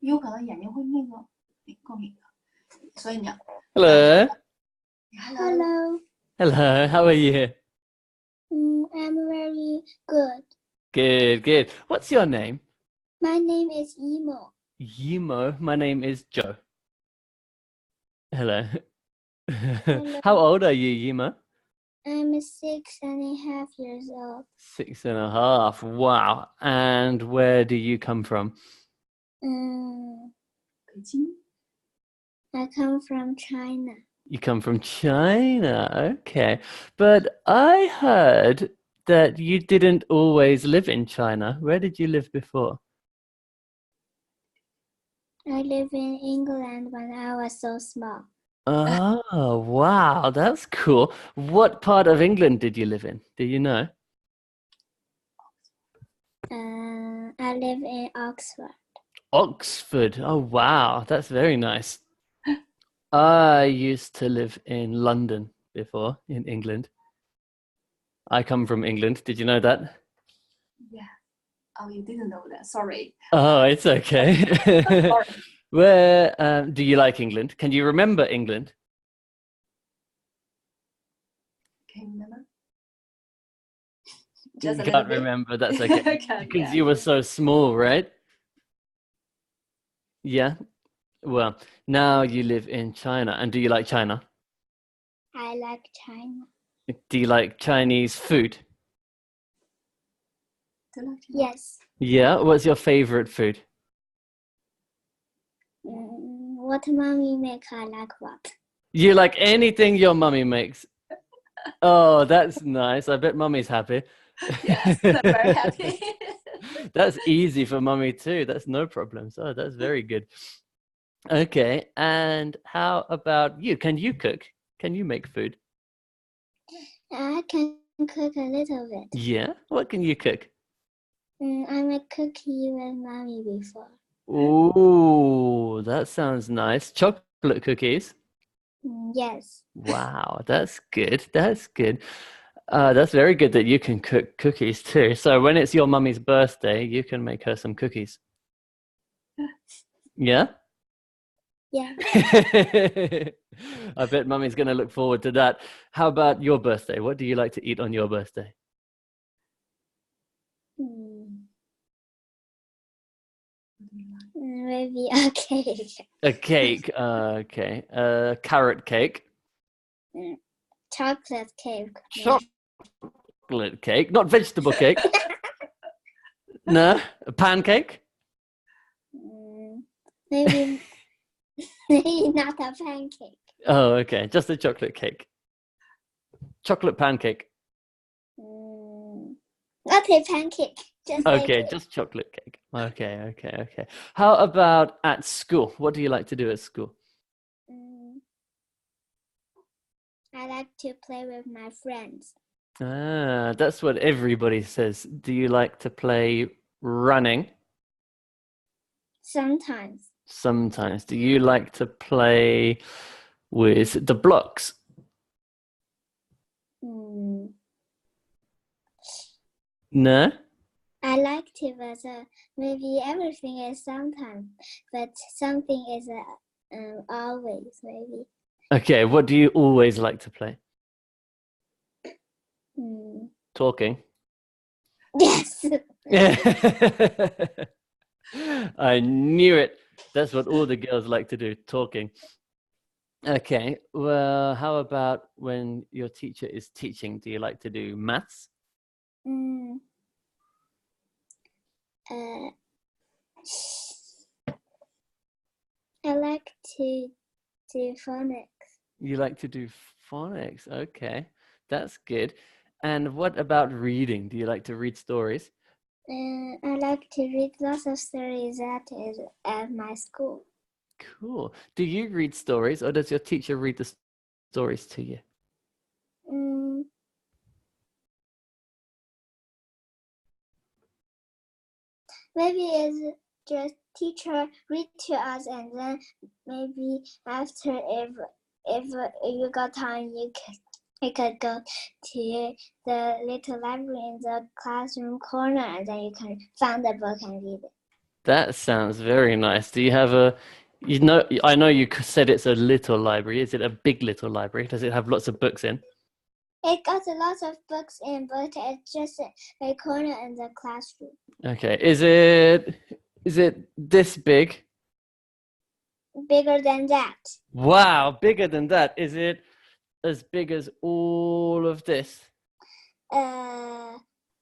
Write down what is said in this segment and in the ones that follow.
有可能眼睛会那个更那个，所以你要 Hello. Hello. Hello. How are you? I'm very good. Good, good. What's your name? My name is Emo. Yimo. My name is Joe. Hello. Hello. How old are you, Yimo? I'm 6.5 years old. 6.5. Wow. And where do you come from? Um, 北京 I come from China. You come from China. Okay. But I heard that you didn't always live in China. Where did you live before? I live in England when I was so small. Oh, wow. That's cool. What part of England did you live in? Do you know? I live in Oxford. Oxford. Oh, wow. That's very nice. I used to live in London before, in England. I come from England. Did you know that? Yeah. Oh, you didn't know that. Sorry. Oh, it's okay. Sorry. Where do you like England? Can you remember England? Can you remember? You Just a little can't bit. remember. That's okay. Can, Because yeah. you were so small, right? Yeah. Well, now you live in China. And do you like China? I like China. Do you like Chinese food? Do you like China? Yes. Yeah. What's your favorite food? What mommy make, I like what. You like anything your mummy makes? Oh, that's nice. I bet mummy's happy. Yes, I'm very happy. That's easy for mummy too. That's no problem. So that's very good. Okay. And how about you? Can you cook? Can you make food? I can cook a little bit. Yeah. What can you cook? I made cookie with mommy before. Ooh, that sounds nice. Chocolate cookies. Yes. Wow, that's good. That's good. That's very good that you can cook cookies too. So when it's your mummy's birthday, you can make her some cookies. Yeah? Yeah. I bet mummy's going to look forward to that. How about your birthday? What do you like to eat on your birthday? Maybe a cake. A cake. Okay. Carrot cake. Chocolate cake. Chocolate cake, not vegetable cake. No, a pancake. Maybe not a pancake. Oh, okay, just a chocolate cake. Chocolate pancake. Not a pancake. Just Okay, just chocolate cake. Okay. How about at school? What do you like to do at school? I like to play with my friends. Ah, that's what everybody says. Do you like to play running? Sometimes. Sometimes. Do you like to play with the blocks? No? I like to, but maybe everything is sometimes, but something is always, maybe. Okay, what do you always like to play? Talking. Yes. I knew it. That's what all the girls like to do, talking. Okay, well, how about when your teacher is teaching? Do you like to do maths? I like to do phonics. You like to do phonics. Okay, that's good. And what about reading? Do you like to read stories? I like to read lots of stories at my school. Cool. Do you read stories, or does your teacher read the stories to you? Maybe it's just teacher read to us, and then maybe after if you got time, you could go to the little library in the classroom corner, and then you can find the book and read it. That sounds very nice. Do you have a, you know, I know you said it's a little library. Is it a big little library? Does it have lots of books in? It got a lot of books in, but it's just a corner in the classroom. Okay. Is it this big? Bigger than that. Wow, bigger than that. Is it as big as all of this?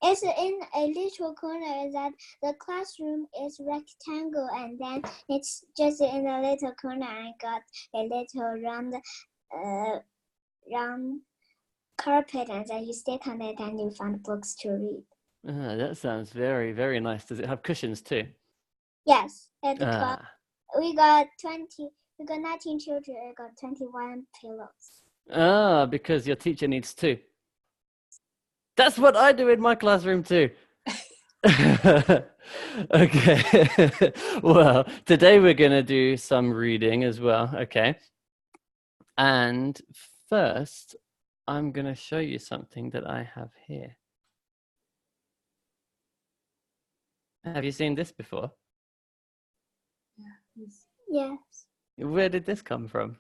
It's in a little corner that the classroom is rectangle, and then it's just in a little corner and got a little round carpet, and then you sit on it and you find books to read. That sounds very, very nice. Does it have cushions too? Yes, we got 19 children, we got 21 pillows. Because your teacher needs two. That's what I do in my classroom too. Okay. Well, today we're going to do some reading as well. Okay. And first, I'm going to show you something that I have here. Have you seen this before? Yes. Where did this come from?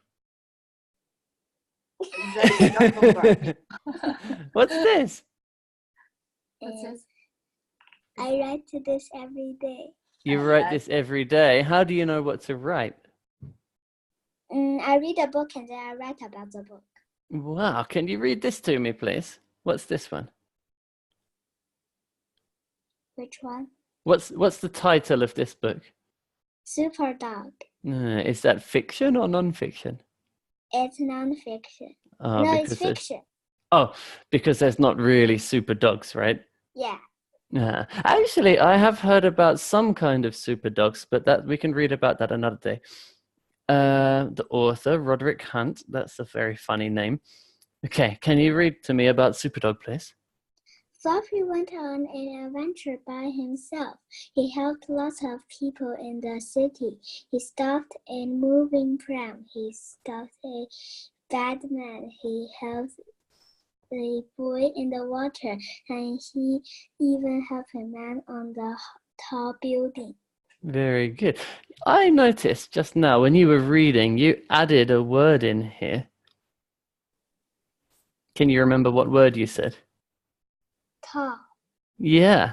What's this? What's this? I write to this every day. You write this every day. How do you know what to write? I read a book and then I write about the book. Wow. Can you read this to me, please? What's this one? Which one? What's the title of this book? Super Dog. Is that fiction or non-fiction? It's non-fiction. Oh, No, it's fiction. Oh, because there's not really super dogs, right? Yeah. Actually, I have heard about some kind of super dogs, but that we can read about that another day. The author, Roderick Hunt, that's a very funny name. Okay, can you read to me about Superdog, please? Fluffy went on an adventure by himself. He helped lots of people in the city. He stopped a moving pram. He stopped a bad man. He helped a boy in the water, and he even helped a man on the tall building. Very good. I noticed just now when you were reading, you added a word in here. Can you remember what word you said? Tall. Yeah,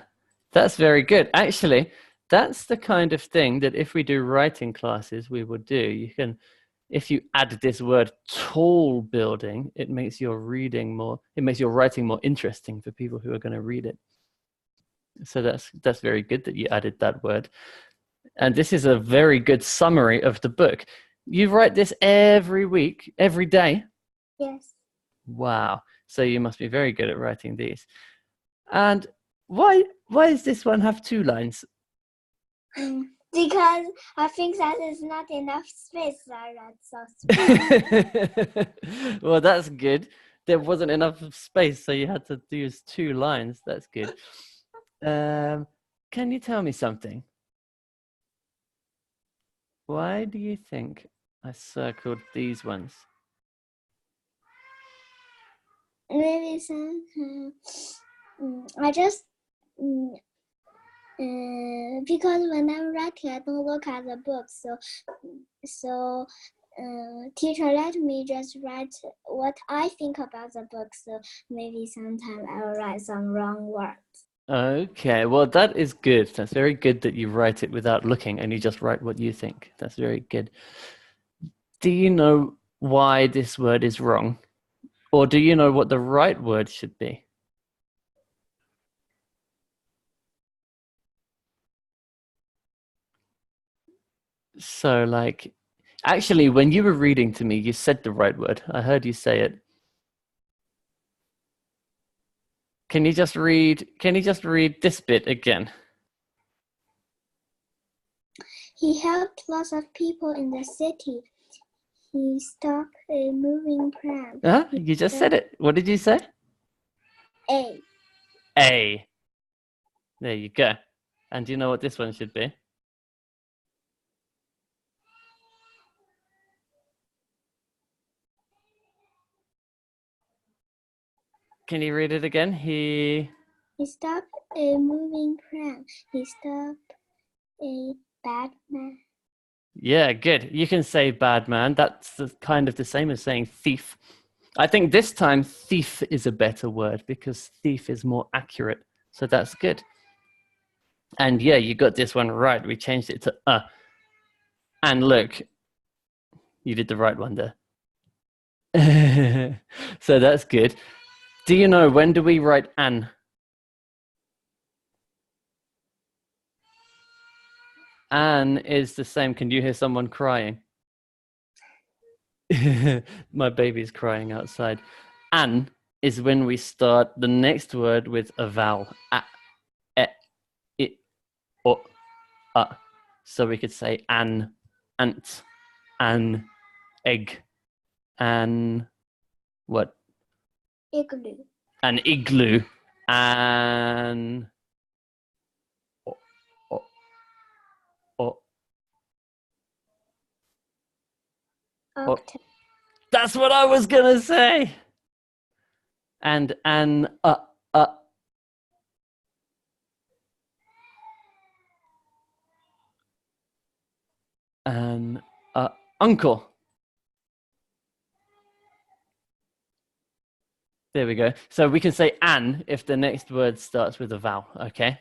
that's very good. Actually, that's the kind of thing that if we do writing classes, we would do. You can, if you add this word tall building, it makes your writing more interesting for people who are going to read it. So that's very good that you added that word. And this is a very good summary of the book. You write this every week, every day? Yes. Wow. So you must be very good at writing these. And why does this one have 2 lines? Because I think that is not enough space. I read so small. Well, that's good. There wasn't enough space, so you had to use 2 lines. That's good. Can you tell me something? Why do you think I circled these ones? Maybe some. I just because when I'm writing, I don't look at the book. So teacher let me just write what I think about the book. So maybe sometime I will write some wrong words. Okay, well, that is good. That's very good that you write it without looking and you just write what you think. That's very good. Do you know why this word is wrong? Or do you know what the right word should be? So, like, actually, when you were reading to me, you said the right word. I heard you say it. Can you just read this bit again? He helped lots of people in the city. He stopped a moving pram. You just said it. What did you say? A. A. There you go. And do you know what this one should be? Can you read it again? He stopped a moving pram. He stopped a bad man. Yeah, good. You can say bad man. That's kind of the same as saying thief. I think this time thief is a better word because thief is more accurate. So that's good. And yeah, you got this one right. We changed it to. And look, you did the right one there. So that's good. Do you know, when do we write an? An is the same. Can you hear someone crying? My baby's crying outside. An is when we start the next word with a vowel. A, e, I, o, a. So we could say an, ant, an, egg, an, what? Igloo. An igloo, an, o, o, o. Octopus. That's what I was gonna say. And an, an, uncle. There we go. So we can say an if the next word starts with a vowel, okay?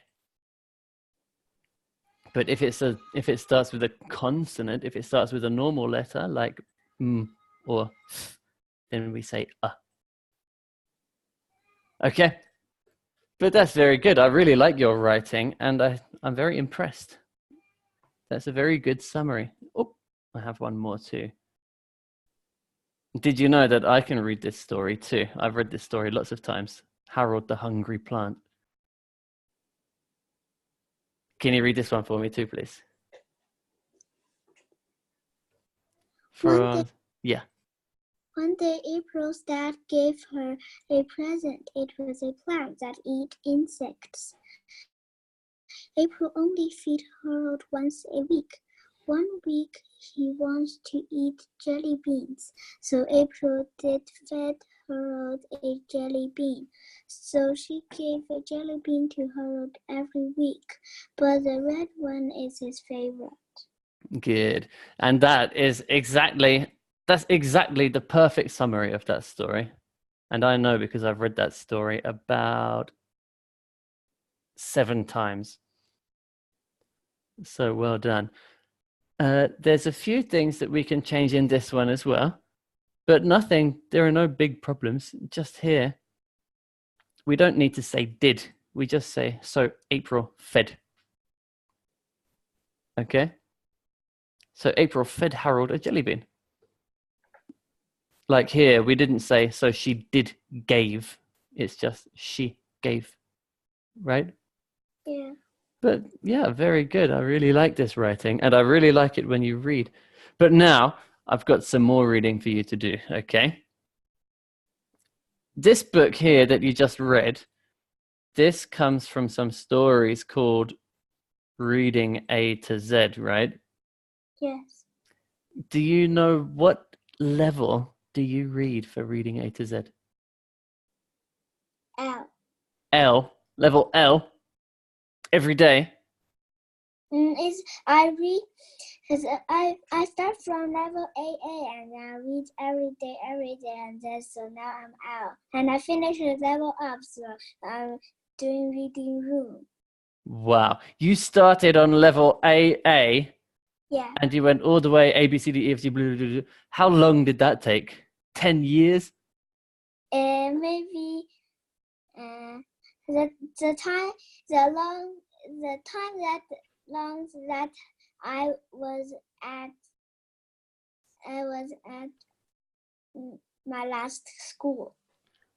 But if it starts with a consonant, if it starts with a normal letter like m or f, then we say Okay? But that's very good. I really like your writing and I'm very impressed. That's a very good summary. Oh, I have one more too. Did you know that I can read this story too? I've read this story lots of times. Harold the Hungry Plant. Can you read this one for me too, please? Yeah. One day, April's dad gave her a present. It was a plant that eats insects. April only feed Harold once a week. One week he wants to eat jelly beans, so April did fed Harold a jelly bean. So she gave a jelly bean to Harold every week, but the red one is his favorite. Good. And that's exactly the perfect summary of that story. And I know because I've read that story about 7 times. So well done. There's a few things that we can change in this one as well, but there are no big problems. Just here, we don't need to say did. We just say, so April fed. Okay? So April fed Harold a jelly bean. Like here, we didn't say, so she did gave. It's just she gave, right? Yeah. But yeah, very good. I really like this writing and I really like it when you read. But now I've got some more reading for you to do, okay? This book here that you just read, this comes from some stories called Reading A to Z, right? Yes. Do you know what level do you read for Reading A to Z? L. L, level L, every day? I read, I start from level AA and I read every day, and then so now I'm out. And I finish the level up, so I'm doing reading room. Wow. You started on level AA? Yeah. And you went all the way A, B, C, D, E, F, G, blah, blah, blah. How long did that take? 10 years? Maybe the time that I was at my last school.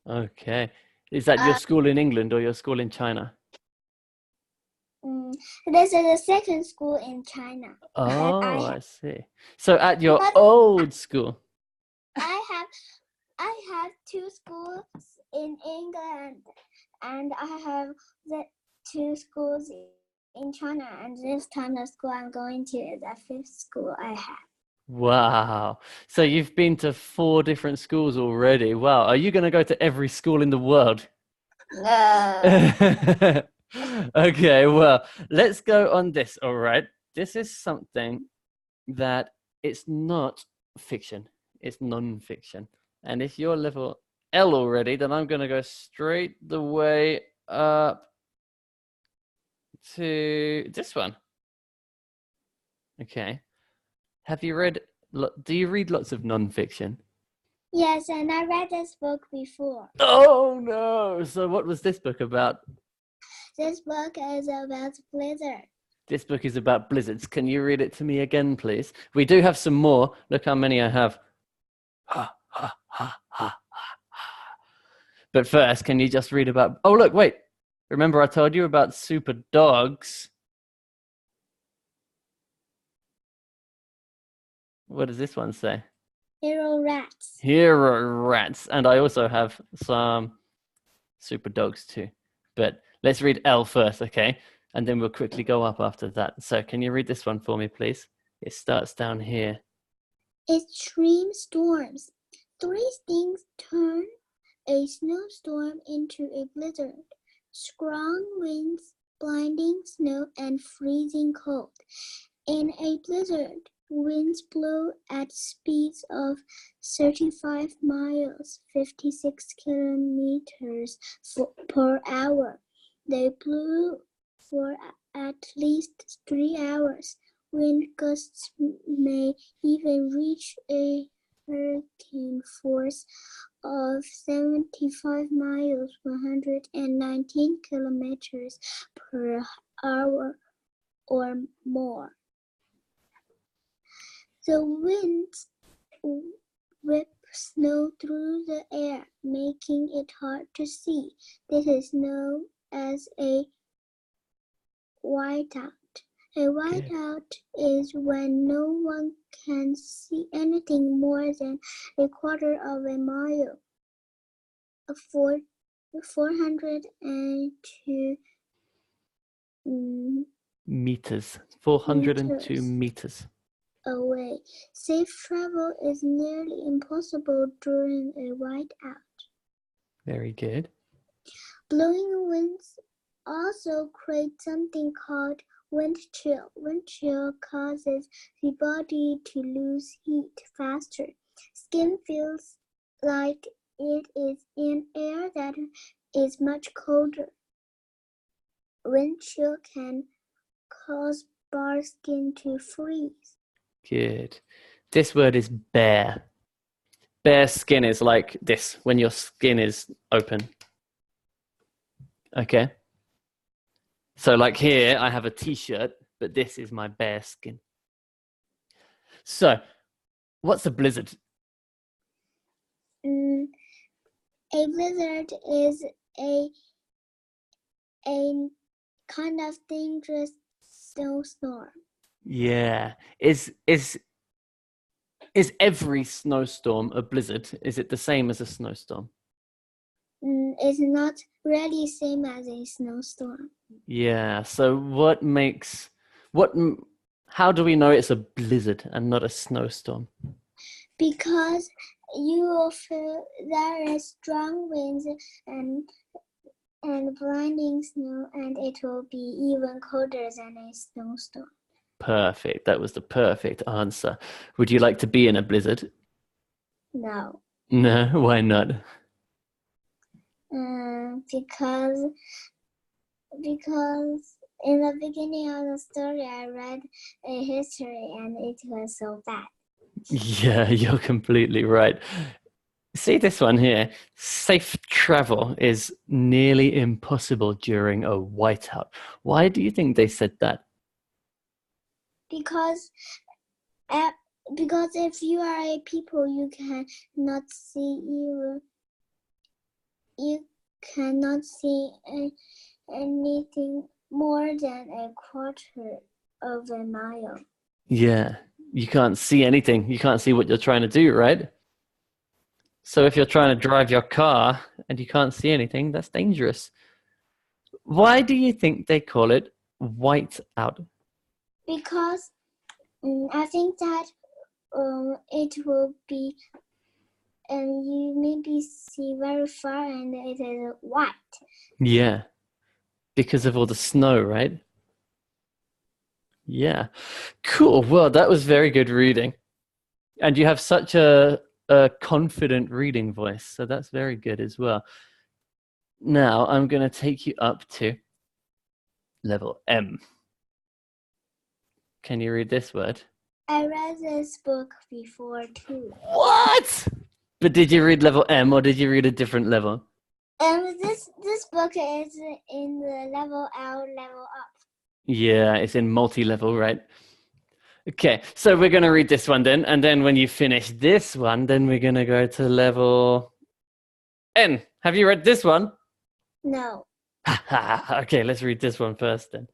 Okay. Is that your school in England or your school in China? This is the second school in China. Oh, I see. So at your old school? I have 2 schools in England, and I have the 2 schools in China, and this time the school I'm going to is the 5th school I have. Wow. So you've been to 4 different schools already. Wow. Are you going to go to every school in the world? No. Okay, well, let's go on this, all right? This is something that it's not fiction, it's non-fiction. And if you're level L already, then I'm going to go straight the way up to this one. Okay. Have you read, do you read lots of non-fiction? Yes, and I read this book before. Oh no! So what was this book about? This book is about blizzard. This book is about blizzards. Can you read it to me again, please? We do have some more. Look how many I have. Ha, ha, ha, ha, ha. But first, can you just read about... Oh, look, wait. Remember I told you about super dogs? What does this one say? Hero rats. Hero rats. And I also have some super dogs too. But let's read L first, okay? And then we'll quickly go up after that. So can you read this one for me, please? It starts down here. Extreme storms. 3 things turn a snowstorm into a blizzard. Strong winds, blinding snow, and freezing cold. In a blizzard, winds blow at speeds of 35 miles, 56 kilometers per hour. They blew for at least 3 hours. Wind gusts may even reach a hurricane force of 75 miles, 119 kilometers per hour or more. The winds whip snow through the air, making it hard to see. This is known as a whiteout. A whiteout is when no one can see anything more than a quarter of a mile. 402 meters. 402 meters. Away. Safe travel is nearly impossible during a whiteout. Very good. Blowing winds also create something called wind chill. Wind chill causes the body to lose heat faster. Skin feels like it is in air that is much colder. Wind chill can cause bare skin to freeze. Good. This word is bare. Bare skin is like this, when your skin is open. Okay. So like here, I have a t-shirt, but this is my bare skin. So, what's a blizzard? A blizzard is a kind of dangerous snowstorm. Yeah. Is every snowstorm a blizzard? Is it the same as a snowstorm? It's not really same as a snowstorm. Yeah. So how do we know it's a blizzard and not a snowstorm? Because you will feel there is strong winds and blinding snow, and it will be even colder than a snowstorm. Perfect. That was the perfect answer. Would you like to be in a blizzard? No. No, why not? Because in the beginning of the story, I read a history and it was so bad. Yeah, you're completely right. See this one here. Safe travel is nearly impossible during a whiteout. Why do you think they said that? Because if you are a people, you cannot see you cannot see anything more than a quarter of a mile. Yeah, you can't see anything. You can't see what you're trying to do, right? So if you're trying to drive your car and you can't see anything, that's dangerous. Why do you think they call it whiteout? Because I think that it will be, and you maybe see very far and it is white. Yeah, because of all the snow, right? Yeah. Cool. Well, that was very good reading. And you have such a confident reading voice, so that's very good as well. Now I'm going to take you up to level M. Can you read this word? I read this book before too. What? But did you read level M or did you read a different level? This book is in the level L, level up. Yeah, it's in multi-level, right? Okay, so we're going to read this one then, and then when you finish this one, then we're going to go to level N. Have you read this one? No. Okay, let's read this one first then.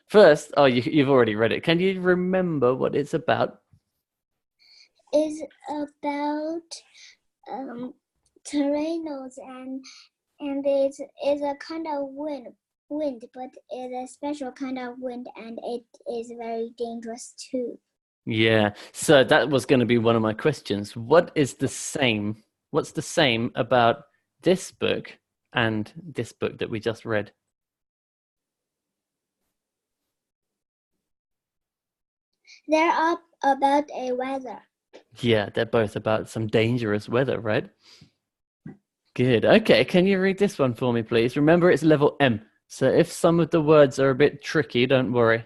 First, you've already read it. Can you remember what it's about? It's about tornadoes and it's a kind of wind, but it's a special kind of wind and it is very dangerous too. Yeah, so that was going to be one of my questions. What's the same about this book and this book that we just read? They're up about a weather. Yeah, they're both about some dangerous weather, right? Good. Okay, can you read this one for me, please? Remember, it's level M. So if some of the words are a bit tricky, don't worry.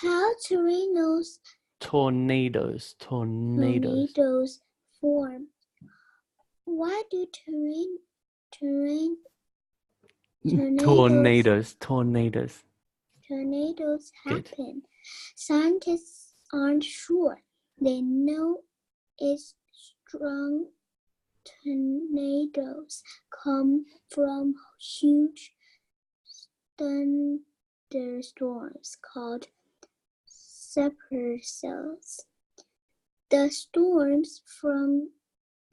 How tornadoes form. Why do tornadoes happen? Good. Scientists aren't sure. They know it's strong tornadoes come from huge thunderstorms called supercells. The storms from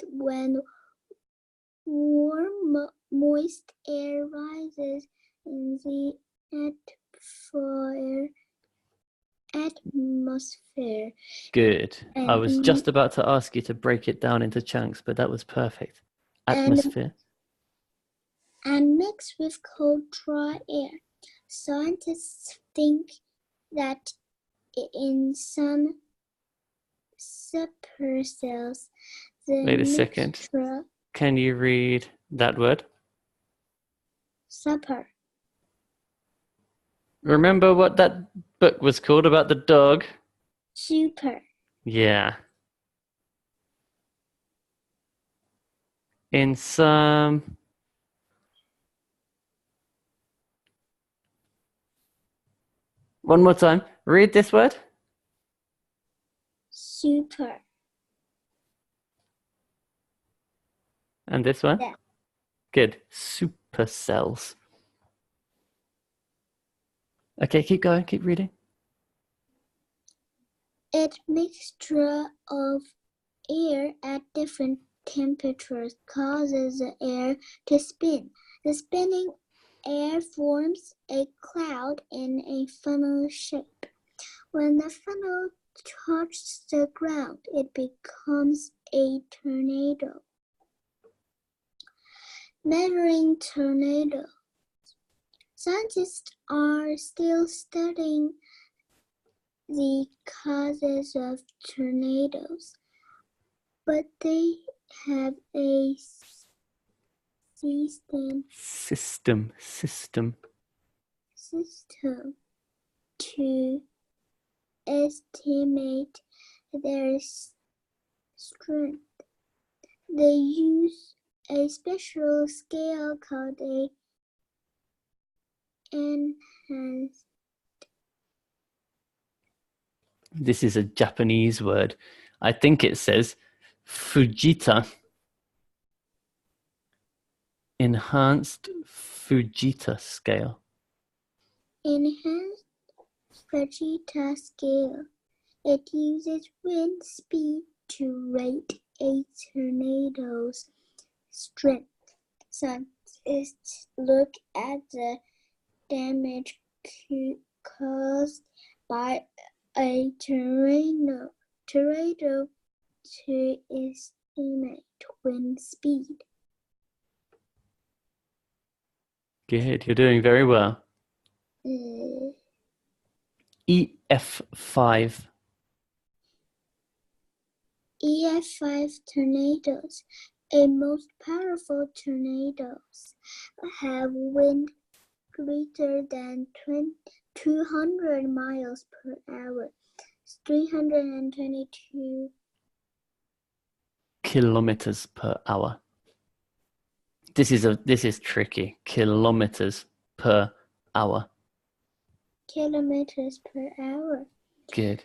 when warm, moist air rises in the atmosphere. Good. I was just about to ask you to break it down into chunks, but that was perfect. Atmosphere. And mixed with cold, dry air. Scientists think that in some supercells, Wait a second. Can you read that word? Super. Remember what that book was called about the dog? Super. Yeah. In some... One more time. Read this word. Super. And this one? Yeah. Good. Supercells. Okay, keep going. Keep reading. A mixture of air at different temperatures causes the air to spin. The spinning air forms a cloud in a funnel shape. When the funnel touches the ground, it becomes a tornado. Measuring tornadoes. Scientists are still studying the causes of tornadoes, but they have a system to estimate their strength. They use a special scale called a enhanced. This is a Japanese word. I think it says Fujita. Enhanced Fujita scale. Enhanced Fujita scale. It uses wind speed to rate a tornado's strength. Scientists look at the damage caused by a tornado to estimate wind speed. Good. You're doing very well. EF5. EF5 tornadoes. A most powerful tornadoes have wind greater than 200 miles per hour, 322 kilometers per hour. This is tricky. Kilometers per hour. kilometers per hour. Good.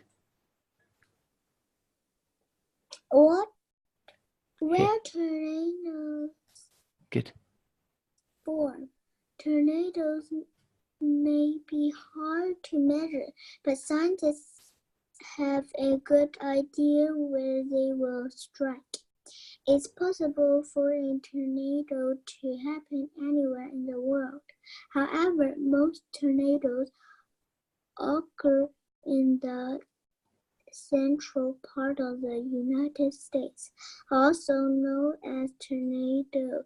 What? Where tornadoes Good. form? Tornadoes may be hard to measure, but scientists have a good idea where they will strike. It's possible for a tornado to happen anywhere in the world. However, most tornadoes occur in the central part of the United States, also known as tornado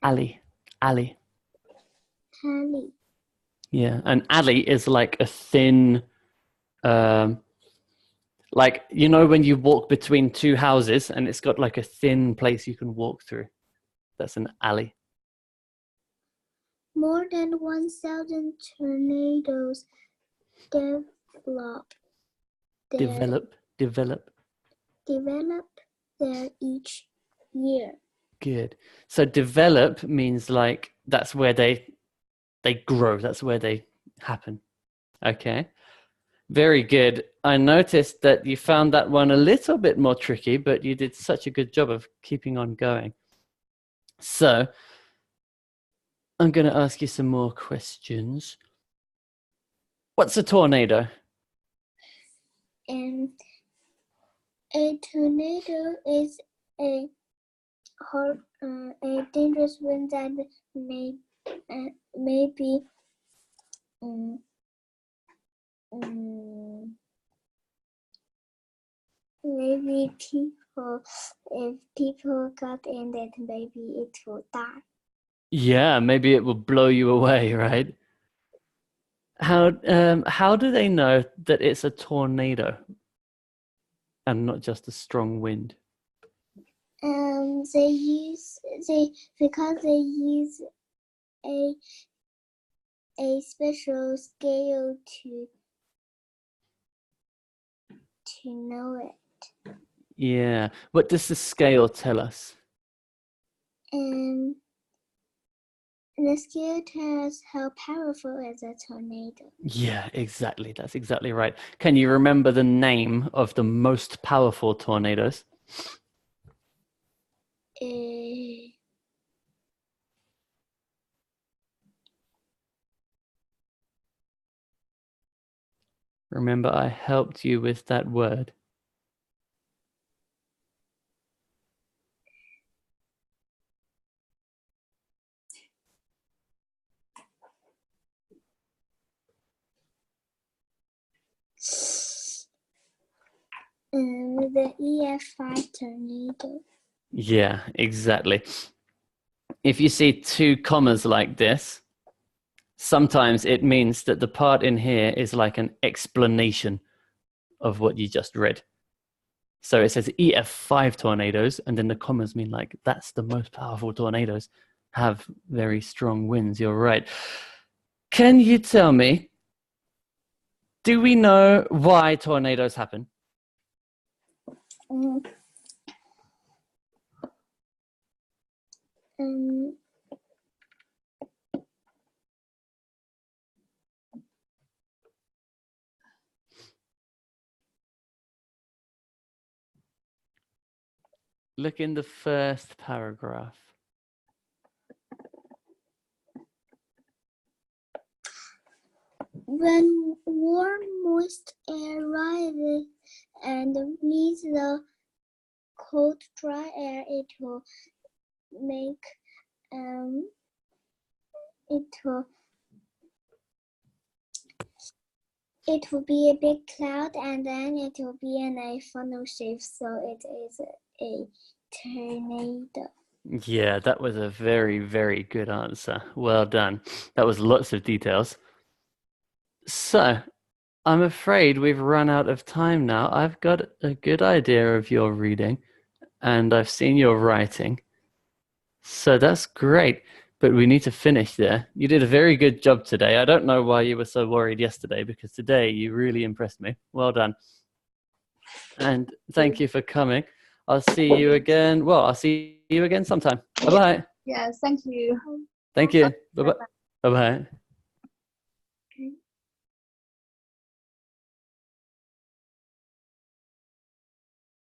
alley. Yeah, an alley is like a thin, like, you know, when you walk between two houses and it's got like a thin place you can walk through. That's an alley. More than 1,000 tornadoes develop there each year. Good. So develop means like that's where they grow. That's where they happen. Okay. Very good. I noticed that you found that one a little bit more tricky, but you did such a good job of keeping on going. So I'm going to ask you some more questions. What's a tornado? A tornado is a dangerous wind that maybe if people got in it, maybe it will die. Yeah, maybe it will blow you away, right? How do they know that it's a tornado and not just a strong wind? Because they use a special scale to know it. Yeah. What does the scale tell us? The scale tells how powerful is a tornado. Yeah, exactly. That's exactly right. Can you remember the name of the most powerful tornadoes? Remember, I helped you with that word. The EF5 tornado. Yeah, exactly. If you see two commas like this, sometimes it means that the part in here is like an explanation of what you just read. So it says EF5 tornadoes, and then the commas mean like that's the most powerful tornadoes, have very strong winds. You're right. Can you tell me, do we know why tornadoes happen? Look in the first paragraph. When warm, moist air rises and meets the cold, dry air, it will make it will be a big cloud, and then it will be in a funnel shape, so it is a tornado. Yeah, that was a very, very good answer. Well done. That was lots of details. So, I'm afraid we've run out of time now. I've got a good idea of your reading and I've seen your writing. So that's great, but we need to finish there. You did a very good job today. I don't know why you were so worried yesterday because today you really impressed me. Well done. And thank you for coming. I'll see you again. Well, I'll see you again sometime. Bye-bye. Yes, thank you. Thank you. Bye-bye. Bye-bye.